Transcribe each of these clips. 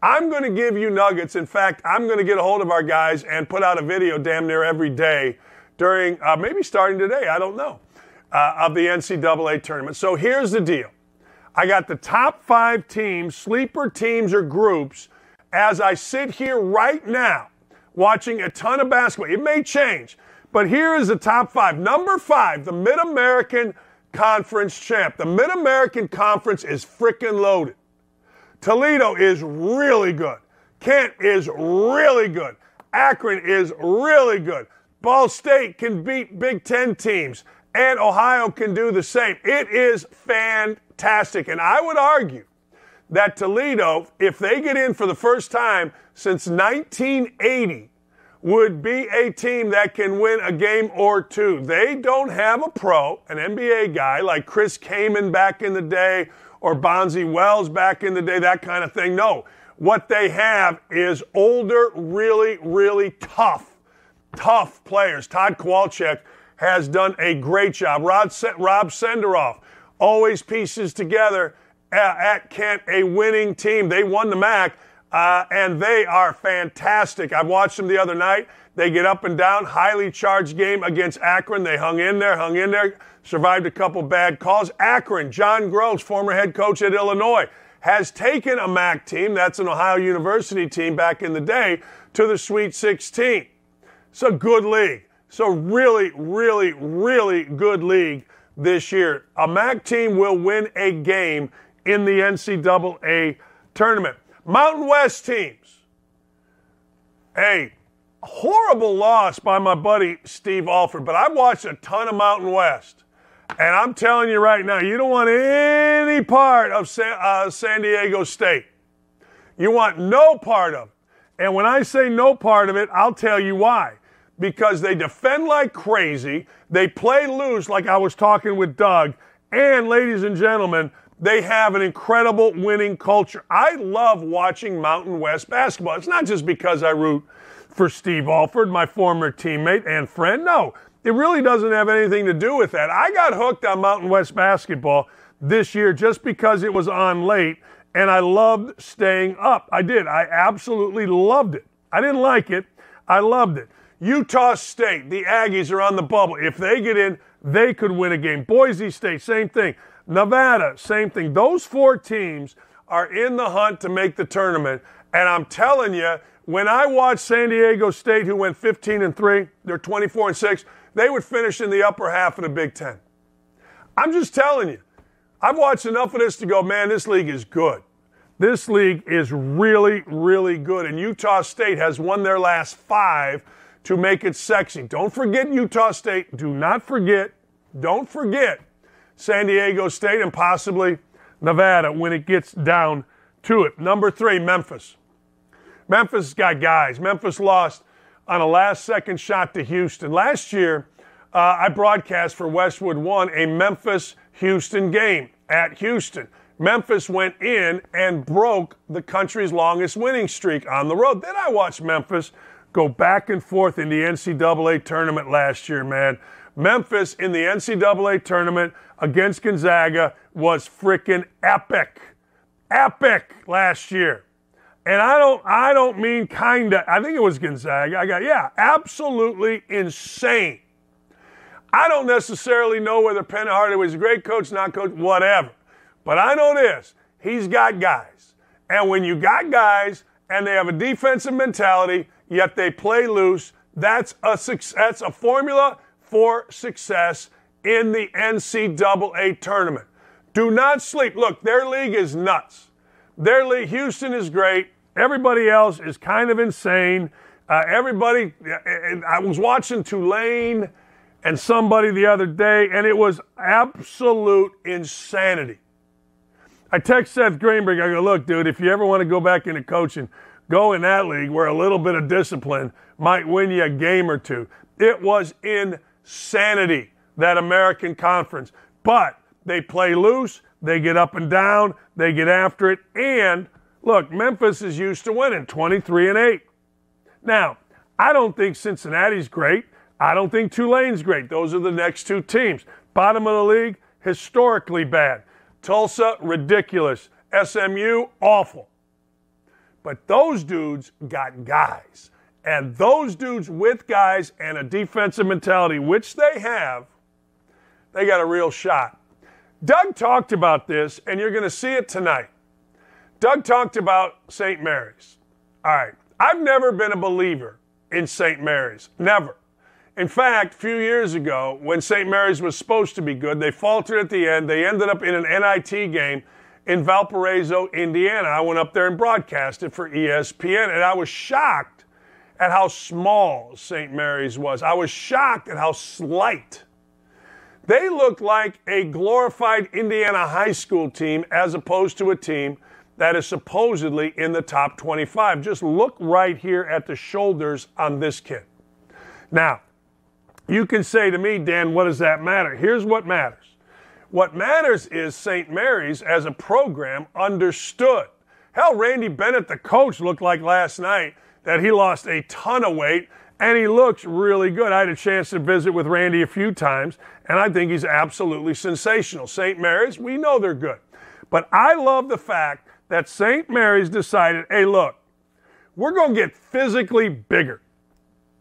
I'm going to give you nuggets. In fact, I'm going to get a hold of our guys and put out a video damn near every day during, maybe starting today, I don't know, of the NCAA tournament. So here's the deal. I got the top 5 teams, sleeper teams or groups, as I sit here right now watching a ton of basketball. It may change, but here is the top 5. Number 5, the Mid-American Conference champ. The Mid-American Conference is freaking loaded. Toledo is really good. Kent is really good. Akron is really good. Ball State can beat Big Ten teams, and Ohio can do the same. It is fantastic, and I would argue that Toledo, if they get in for the first time since 1980, would be a team that can win a game or two. They don't have a pro, an NBA guy like Chris Kaman back in the day or Bonzi Wells back in the day, that kind of thing. No, what they have is older, really, really tough players. Todd Kowalczyk has done a great job. Rob Senderoff always pieces together at Kent a winning team. They won the MAC, and they are fantastic. I watched them the other night. They get up and down, highly charged game against Akron. They hung in there, survived a couple bad calls. Akron, John Gross, former head coach at Illinois, has taken a MAC team, that's an Ohio University team back in the day, to the Sweet 16. It's a good league. It's a really, really, really good league this year. A MAC team will win a game in the NCAA tournament. Mountain West teams. Hey, horrible loss by my buddy Steve Alford, but I've watched a ton of Mountain West. And I'm telling you right now, you don't want any part of San Diego State. You want no part of it. And when I say no part of it, I'll tell you why. Because they defend like crazy. They play loose like I was talking with Doug. And, ladies and gentlemen, they have an incredible winning culture. I love watching Mountain West basketball. It's not just because I root for Steve Alford, my former teammate and friend. No, it really doesn't have anything to do with that. I got hooked on Mountain West basketball this year just because it was on late, and I loved staying up. I did. I absolutely loved it. I didn't like it. I loved it. Utah State, the Aggies are on the bubble. If they get in, they could win a game. Boise State, same thing. Nevada, same thing. Those 4 teams are in the hunt to make the tournament. And I'm telling you, when I watched San Diego State, who went 15-3, they're 24-6, they would finish in the upper half of the Big Ten. I'm just telling you. I've watched enough of this to go, man, this league is good. This league is really, really good. And Utah State has won their last 5 to make it sexy. Don't forget Utah State. Do not forget. Don't forget San Diego State and possibly Nevada when it gets down to it. Number 3, Memphis. Memphis got guys. Memphis lost on a last-second shot to Houston. Last year, I broadcast for Westwood One a Memphis-Houston game at Houston. Memphis went in and broke the country's longest winning streak on the road. Then I watched Memphis go back and forth in the NCAA tournament last year, man. Memphis in the NCAA tournament against Gonzaga was freaking epic. Epic last year. And I don't mean kinda. I think it was Gonzaga. Absolutely insane. I don't necessarily know whether Penn Hardaway was a great coach, not coach, whatever. But I know this. He's got guys. And when you got guys and they have a defensive mentality, yet they play loose, that's a formula for success in the NCAA tournament. Do not sleep. Look, their league is nuts. Their league, Houston is great. Everybody else is kind of insane. I was watching Tulane and somebody the other day, and it was absolute insanity. I text Seth Greenberg, I go, look, dude, if you ever want to go back into coaching, go in that league where a little bit of discipline might win you a game or two. It was insanity, that American Conference. But they play loose, they get up and down, they get after it, and look, Memphis is used to winning 23-8. Now, I don't think Cincinnati's great. I don't think Tulane's great. Those are the next 2 teams. Bottom of the league, historically bad. Tulsa, ridiculous. SMU, awful. But those dudes got guys. And those dudes with guys and a defensive mentality, which they have, they got a real shot. Doug talked about this, and you're going to see it tonight. Doug talked about St. Mary's. All right. I've never been a believer in St. Mary's. Never. In fact, a few years ago, when St. Mary's was supposed to be good, they faltered at the end. They ended up in an NIT game in Valparaiso, Indiana. I went up there and broadcasted for ESPN, and I was shocked at how small St. Mary's was. I was shocked at how slight. They looked like a glorified Indiana high school team as opposed to a team that is supposedly in the top 25. Just look right here at the shoulders on this kid. Now, you can say to me, Dan, what does that matter? Here's what matters. What matters is St. Mary's as a program understood. Hell, Randy Bennett, the coach, looked like last night that he lost a ton of weight, and he looks really good. I had a chance to visit with Randy a few times, and I think he's absolutely sensational. St. Mary's, we know they're good. But I love the fact that St. Mary's decided, hey, look, we're going to get physically bigger.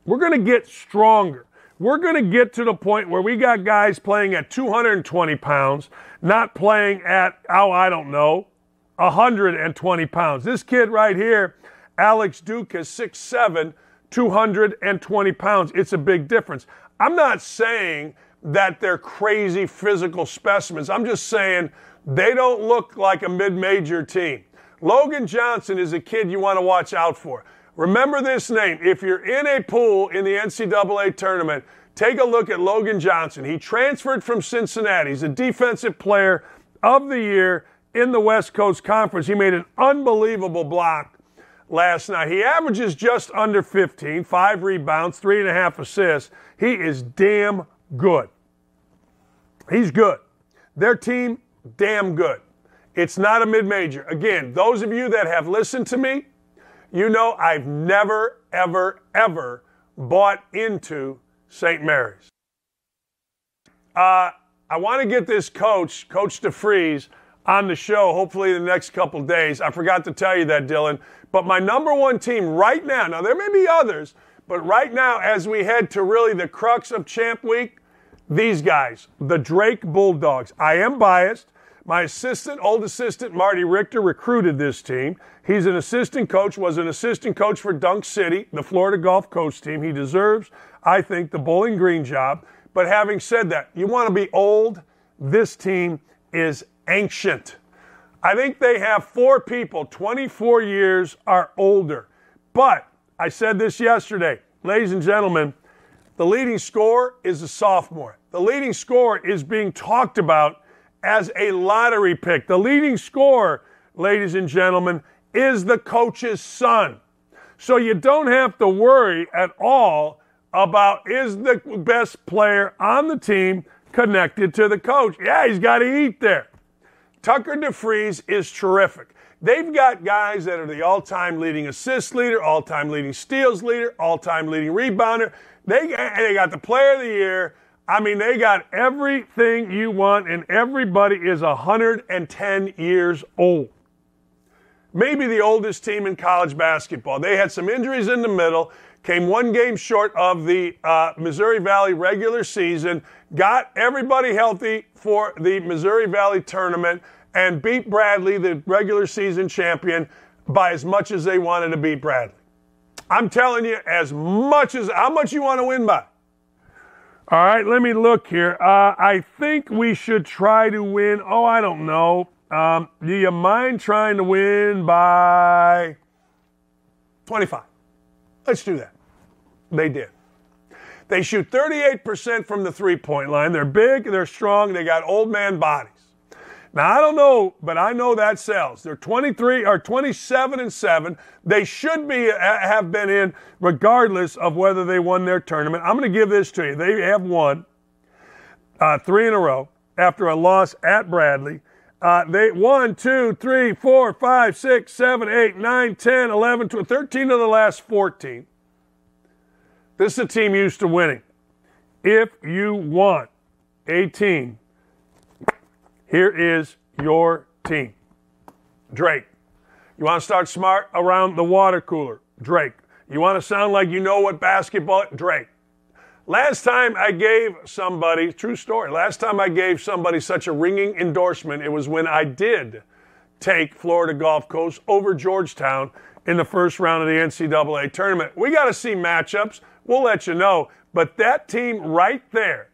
We're going to get stronger. We're going to get to the point where we got guys playing at 220 pounds, not playing at, 120 pounds. This kid right here, Alex Duke, is 6'7", 220 pounds. It's a big difference. I'm not saying that they're crazy physical specimens. I'm just saying they don't look like a mid-major team. Logan Johnson is a kid you want to watch out for. Remember this name. If you're in a pool in the NCAA tournament, take a look at Logan Johnson. He transferred from Cincinnati. He's a defensive player of the year in the West Coast Conference. He made an unbelievable block last night. He averages just under 15, 5 rebounds, 3.5 assists. He is damn good. He's good. Their team, damn good. It's not a mid-major. Again, those of you that have listened to me, you know I've never, ever, ever bought into St. Mary's. I want to get this coach, Coach DeFries, on the show hopefully in the next couple days. I forgot to tell you that, Dylan. But my number one team right now there may be others, but right now as we head to really the crux of Champ Week, these guys, the Drake Bulldogs. I am biased. My old assistant, Marty Richter, recruited this team. He's an assistant coach, was an assistant coach for Dunk City, the Florida Gulf Coast team. He deserves, I think, the Bowling Green job. But having said that, you want to be old, this team is ancient. I think they have 4 people, 24 years or older. But I said this yesterday, ladies and gentlemen, the leading scorer is a sophomore. The leading scorer is being talked about as a lottery pick. The leading scorer, ladies and gentlemen, is the coach's son. So you don't have to worry at all about is the best player on the team connected to the coach. Yeah, he's got to eat there. Tucker DeFries is terrific. They've got guys that are the all-time leading assist leader, all-time leading steals leader, all-time leading rebounder. They got the player of the year. I mean, they got everything you want, and everybody is 110 years old. Maybe the oldest team in college basketball. They had some injuries in the middle, came 1 game short of the Missouri Valley regular season, got everybody healthy for the Missouri Valley tournament, and beat Bradley, the regular season champion, by as much as they wanted to beat Bradley. I'm telling you, how much you want to win by. All right, let me look here. I think we should try to win. I don't know. Do you mind trying to win by 25? Let's do that. They did. They shoot 38% from the three-point line. They're big, they're strong, they got old man bodies. Now, I don't know, but I know that sells. They're 27-7. They should have been in regardless of whether they won their tournament. I'm going to give this to you. They have won 3 in a row after a loss at Bradley. They 1, 2, 3, 4, 5, 6, 7, 8, 9, 10, 11, 12, 13 of the last 14. This is a team used to winning. If you want a team, here is your team. Drake. You want to start smart around the water cooler? Drake. You want to sound like you know what basketball? Drake. Last time I gave somebody, true story, last time I gave somebody such a ringing endorsement, it was when I did take Florida Gulf Coast over Georgetown in the first round of the NCAA tournament. We got to see matchups. We'll let you know. But that team right there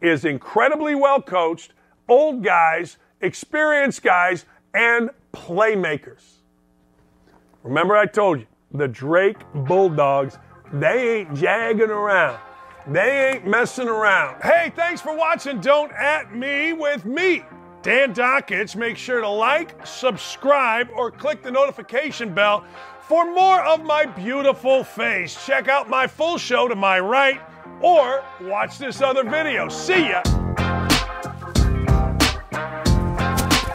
is incredibly well coached, old guys, experienced guys, and playmakers. Remember I told you, the Drake Bulldogs, they ain't jagging around. They ain't messing around. Hey, thanks for watching Don't At Me with me, Dan Dakich. Make sure to like, subscribe, or click the notification bell for more of my beautiful face. Check out my full show to my right, or watch this other video. See ya.